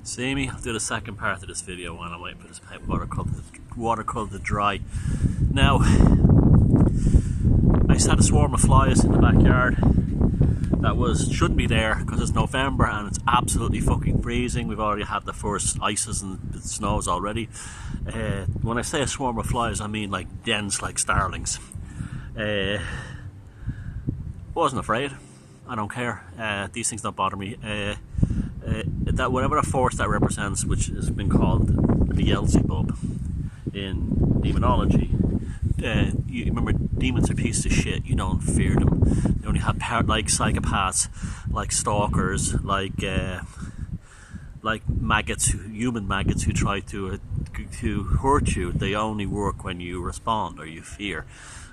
See me? I'll do the second part of this video when I'm waiting for this watercolour to dry. Now, I just had a swarm of flies in the backyard that shouldn't be there because it's November and it's absolutely fucking freezing. We've already had the first ices and the snows already. When I say a swarm of flies, I mean like dense, like starlings. Wasn't afraid. I don't care. These things don't bother me. That whatever the force that represents, which has been called Beelzebub in demonology. You remember, demons are pieces of shit. You don't fear them. They only have like psychopaths, like stalkers, like maggots, human maggots who try to hurt you. They only work when you respond or you fear.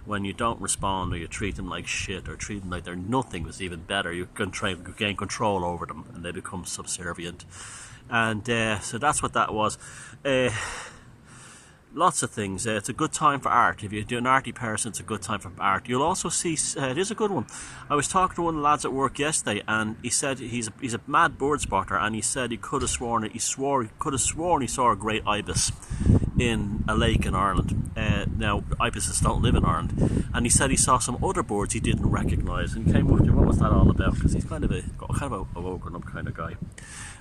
When you don't respond or you treat them like shit or treat them like they're nothing, was even better. You can try to gain control over them and they become subservient. And so that's what that was. Lots of things. It's a good time for art. If you're an arty person, it's a good time for art. You'll also see, here's a good one. I was talking to one of the lads at work yesterday, and he said he's a mad bird spotter, and he said he could have sworn he saw a great ibis in a lake in Ireland. Now, ibises don't live in Ireland, and he said he saw some other birds he didn't recognise, and came up to what was that all about? Because he's kind of a woken up kind of guy.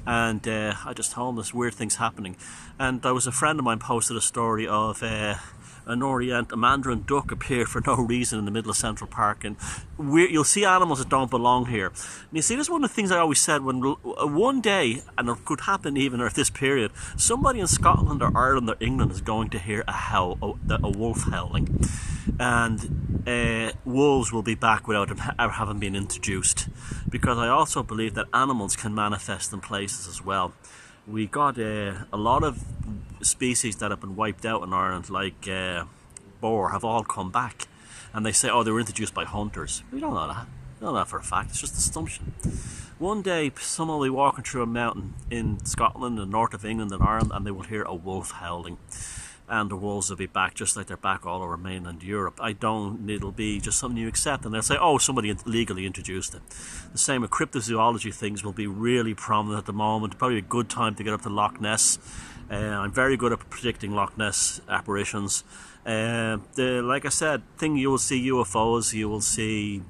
And I just told him there's weird things happening. And there was a friend of mine posted a story of a mandarin duck appeared for no reason in the middle of Central Park. And you'll see animals that don't belong here. And you see, this is one of the things I always said, when one day, and it could happen even at this period, somebody in Scotland or Ireland or England is going to hear a wolf howling. And wolves will be back without having been introduced, because I also believe that animals can manifest in places as well. We got a lot of species that have been wiped out in Ireland, like boar, have all come back, and they say, oh, they were introduced by hunters. We don't know that. We don't know that for a fact. It's just assumption. One day someone will be walking through a mountain in Scotland and north of England and Ireland, and they will hear a wolf howling. And the wolves will be back just like they're back all over mainland Europe. It'll be just something you accept, and they'll say, oh, somebody legally introduced it. The same with cryptozoology things will be really prominent at the moment. Probably a good time to get up to Loch Ness. I'm very good at predicting Loch Ness apparitions. Like I said, you will see UFOs, you will see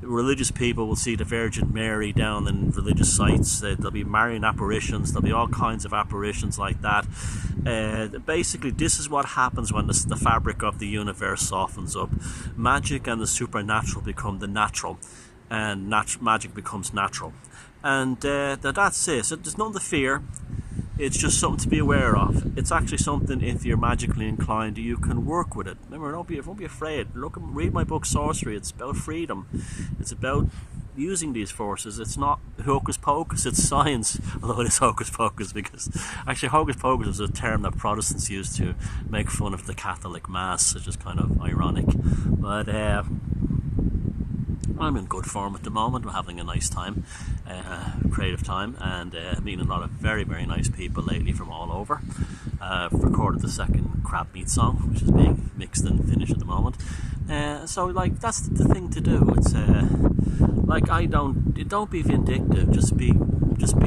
religious people will see the Virgin Mary down in religious sites. There'll be Marian apparitions. There'll be all kinds of apparitions like that. Basically, this is what happens when the fabric of the universe softens up. Magic and the supernatural become the natural, and magic becomes natural. And that's it. So there's nothing to fear. It's just something to be aware of. It's actually something, if you're magically inclined, you can work with it. Remember, don't be afraid. Read my book, Sorcery. It's about freedom. It's about using these forces. It's not hocus pocus, it's science. Although it is hocus pocus, because actually hocus pocus is a term that Protestants used to make fun of the Catholic Mass, which is kind of ironic. But I'm in good form at the moment. I'm having a nice time, creative time, and meeting a lot of very, very nice people lately from all over. I've recorded the second Crab Meat song, which is being mixed and finished at the moment. So like, that's the thing to do. It's like, don't be vindictive. Just be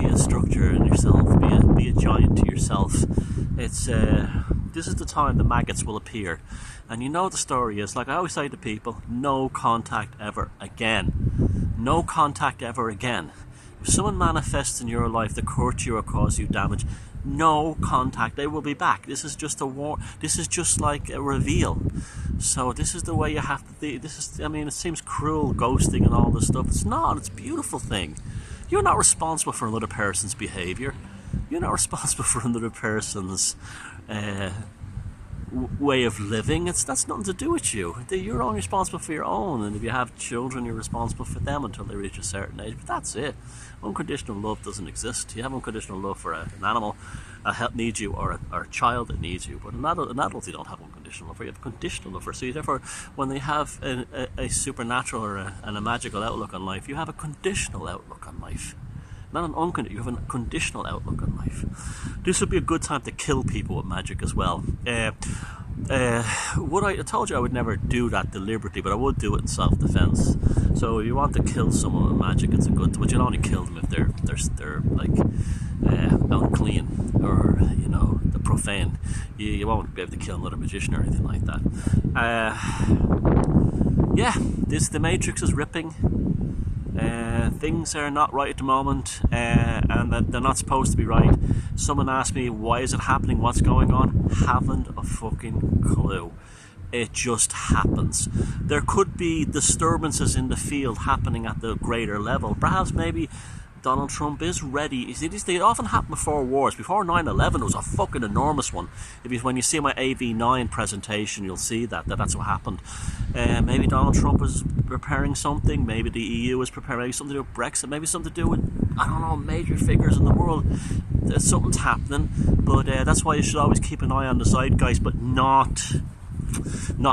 a structure in yourself. Be a giant to yourself. It's this is the time the maggots will appear. And you know what the story is. Like I always say to people, no contact ever again. No contact ever again. If someone manifests in your life that hurts you or causes you damage, no contact. They will be back. This is just a war. This is just like a reveal. So this is the way you have to be. It seems cruel, ghosting and all this stuff. It's not. It's a beautiful thing. You're not responsible for another person's behavior. You're not responsible for another person's way of living. That's nothing to do with you. You're only responsible for your own, and if you have children, you're responsible for them until they reach a certain age. But that's it. Unconditional love doesn't exist. You have unconditional love for an animal that needs you, or a child that needs you, but an adult you don't have unconditional love for. You have conditional love for. So therefore, when they have a supernatural or a magical outlook on life, you have a conditional outlook on life. Not an unconditional, you have a conditional outlook on life. This would be a good time to kill people with magic as well. I told you I would never do that deliberately, but I would do it in self-defense. So if you want to kill someone with magic, it's a good, but you'll only kill them if they're like unclean. faint. You won't be able to kill another magician or anything like that. Yeah, the Matrix is ripping. Things are not right at the moment, and that they're not supposed to be right. Someone asked me, why is it happening? What's going on? Haven't a fucking clue. It just happens. There could be disturbances in the field happening at the greater level. Perhaps maybe Donald Trump is ready. They often happen before wars. Before 9/11, it was a fucking enormous one. When you see my AV9 presentation, you'll see that's what happened. Maybe Donald Trump is preparing something. Maybe the EU is preparing something to do with Brexit. Maybe something to do with, I don't know, major figures in the world. Something's happening. But that's why you should always keep an eye on the zeitgeist, but not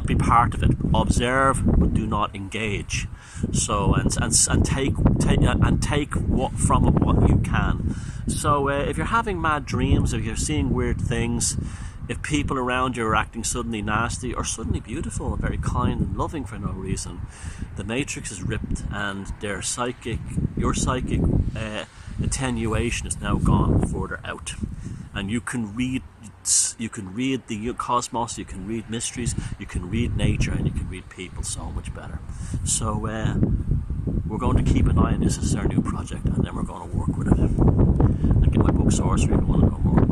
be part of it. Observe, but do not engage. So and take what from it what you can. So if you're having mad dreams, if you're seeing weird things, if people around you are acting suddenly nasty or suddenly beautiful and very kind and loving for no reason, the Matrix is ripped, and your psychic attenuation is now gone further out, and you can read the cosmos, you can read mysteries, you can read nature, and you can read people so much better. So we're going to keep an eye on this. This is our new project, and then we're going to work with it and get my book Sorcery if you want to know more.